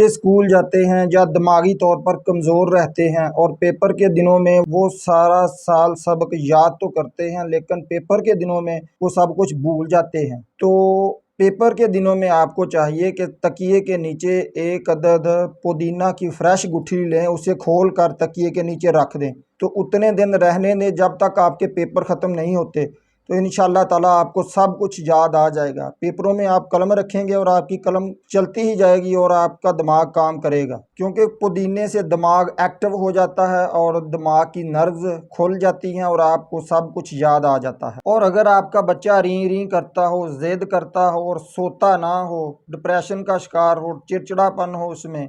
ये स्कूल जाते हैं या दिमागी तौर पर कमज़ोर रहते हैं और पेपर के दिनों में वो सारा साल सबक याद तो करते हैं, लेकिन पेपर के दिनों में वो सब कुछ भूल जाते हैं। तो पेपर के दिनों में आपको चाहिए कि तकिए के नीचे एक अदद पुदीना की फ्रेश गुठली लें, उसे खोल कर तकिए के नीचे रख दें। तो उतने दिन रहने दें जब तक आपके पेपर ख़त्म नहीं होते। तो इंशाअल्लाह ताला आपको सब कुछ याद आ जाएगा। पेपरों में आप कलम रखेंगे और आपकी कलम चलती ही जाएगी और आपका दिमाग काम करेगा, क्योंकि पुदीने से दिमाग एक्टिव हो जाता है और दिमाग की नर्व्स खुल जाती हैं और आपको सब कुछ याद आ जाता है। और अगर आपका बच्चा री री करता हो, जिद करता हो और सोता ना हो, डिप्रेशन का शिकार हो, चिड़चिड़ापन हो उसमें,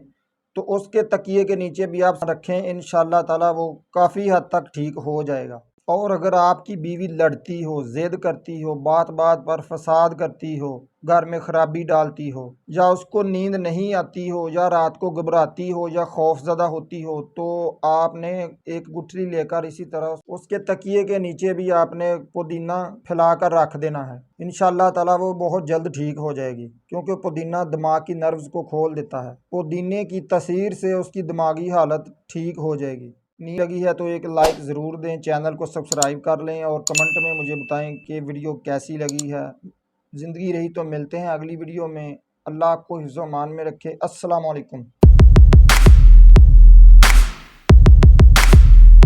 तो उसके तकिए के नीचे भी आप रखें, इंशाअल्लाह ताला वो काफ़ी हद तक ठीक हो जाएगा। और अगर आपकी बीवी लड़ती हो, ज़िद करती हो, बात बात पर फसाद करती हो, घर में खराबी डालती हो, या उसको नींद नहीं आती हो, या रात को घबराती हो, या खौफज़दा होती हो, तो आपने एक गुठली लेकर इसी तरह उसके तकिए के नीचे भी आपने पुदीना फैलाकर रख देना है। इंशाअल्लाह ताला वो बहुत जल्द ठीक हो जाएगी, क्योंकि पुदीना दिमाग की नर्व्स को खोल देता है। पुदीने की तसीर से उसकी दिमागी हालत ठीक हो जाएगी। नींद लगी है तो एक लाइक ज़रूर दें, चैनल को सब्सक्राइब कर लें और कमेंट में मुझे बताएं कि वीडियो कैसी लगी है। ज़िंदगी रही तो मिलते हैं अगली वीडियो में। अल्लाह आपको हिफ्ज़-ओ-अमान में रखे। अस्सलाम वालेकुम।